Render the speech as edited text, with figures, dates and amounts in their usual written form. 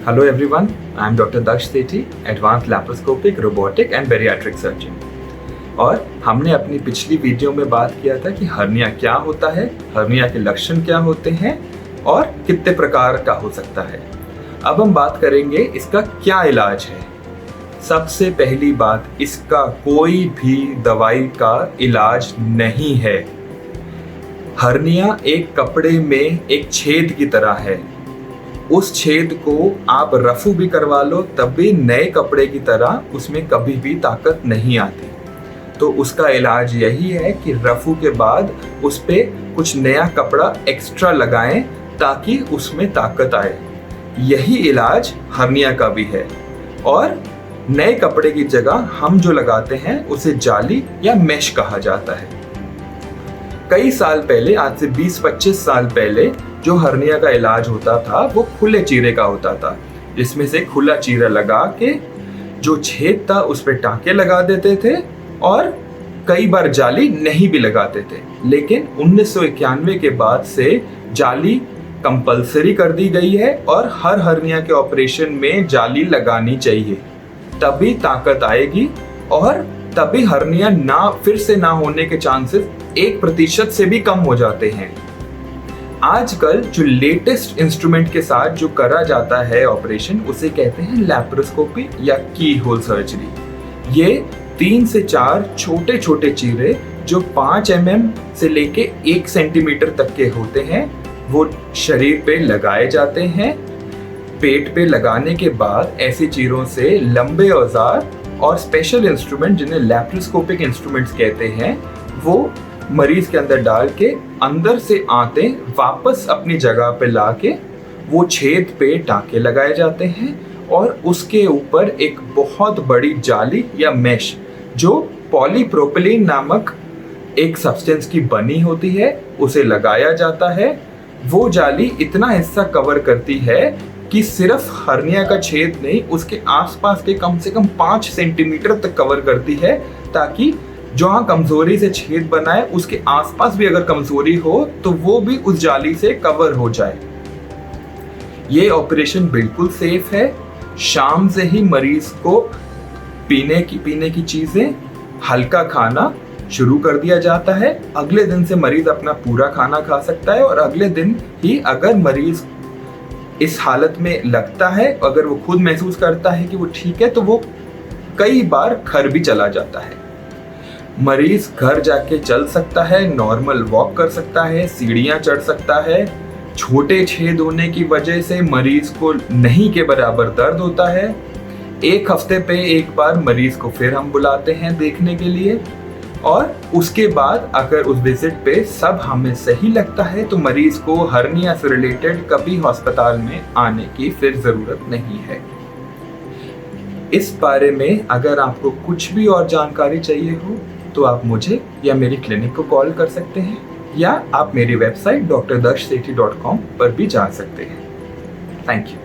Hello everyone, I am Dr. Daksh Sethi, Advanced Laparoscopic, Robotic and Bariatric Surgeon. और हमने अपनी पिछली video में बात किया था कि हर्निया क्या होता है, हर्निया के लक्षण क्या होते हैं और कितने प्रकार का हो सकता है। अब हम बात करेंगे इसका क्या इलाज है। सबसे पहली बात, इसका कोई भी दवाई का इलाज नहीं है। हर्निया एक कपड़े में एक छेद की तरह है। उस छेद को आप रफू भी करवा लो तब भी नए कपड़े की तरह उसमें कभी भी ताकत नहीं आती। तो उसका इलाज यही है कि रफू के बाद उस पे कुछ नया कपड़ा एक्स्ट्रा लगाएं ताकि उसमें ताकत आए। यही इलाज हर्निया का भी है। और नए कपड़े की जगह हम जो लगाते हैं उसे जाली या मैश कहा जाता है। कई साल पहले, आज से 20-25 साल पहले, जो हर्निया का इलाज होता था वो खुले चीरे का होता था, जिसमें से खुला चीरा लगा के जो छेद था उस पर टांके लगा देते थे और कई बार जाली नहीं भी लगाते थे। लेकिन 1991 के बाद से जाली कंपलसरी कर दी गई है और हर हर्निया के ऑपरेशन में जाली लगानी चाहिए, तभी ताकत आएगी और तभी हर्निया फिर से ना होने के चांसेस 1% से भी कम हो जाते हैं। आजकल जो लेटेस्ट इंस्ट्रूमेंट के साथ जो करा जाता है ऑपरेशन, उसे कहते हैं लैप्रोस्कोपी या की होल सर्जरी। ये 3 से 4 छोटे छोटे चीरे जो 5 mm से लेके 1 सेंटीमीटर तक के होते हैं, वो शरीर पे लगाए जाते हैं। पेट पे लगाने के बाद ऐसे चीरों से लंबे औजार और स्पेशल इंस्ट्रूमेंट, जिन्हें लैप्रोस्कोपिक इंस्ट्रूमेंट्स कहते हैं, वो मरीज के अंदर डाल के अंदर से आते वापस अपनी जगह पे लाके वो छेद पे टांके लगाए जाते हैं और उसके ऊपर एक बहुत बड़ी जाली या मैश, जो पॉलीप्रोपिलीन नामक एक सब्सटेंस की बनी होती है, उसे लगाया जाता है। वो जाली इतना हिस्सा कवर करती है कि सिर्फ हर्निया का छेद नहीं, उसके आसपास के कम से कम 5 सेंटीमीटर तक कवर करती है, ताकि जहाँ कमजोरी से छेद बना है उसके आसपास भी अगर कमजोरी हो तो वो भी उस जाली से कवर हो जाए। ये ऑपरेशन बिल्कुल सेफ है। शाम से ही मरीज को पीने की चीजें, हल्का खाना शुरू कर दिया जाता है। अगले दिन से मरीज अपना पूरा खाना खा सकता है और अगले दिन ही अगर मरीज इस हालत में लगता है, अगर वो खुद महसूस करता है कि वो ठीक है, तो वो कई बार घर भी चला जाता है। मरीज घर जाके चल सकता है, नॉर्मल वॉक कर सकता है, सीढ़ियां चढ़ सकता है। छोटे छेद होने की वजह से मरीज को नहीं के बराबर दर्द होता है। 1 हफ्ते पे एक बार मरीज को फिर हम बुलाते हैं देखने के लिए, और उसके बाद अगर उस विजिट पे सब हमें सही लगता है तो मरीज को हर्निया से रिलेटेड कभी अस्पताल में आने की फिर जरूरत नहीं है। इस बारे में अगर आपको कुछ भी और जानकारी चाहिए हो तो आप मुझे या मेरी क्लिनिक को कॉल कर सकते हैं, या आप मेरी वेबसाइट drdakshsethi.com पर भी जा सकते हैं। Thank you.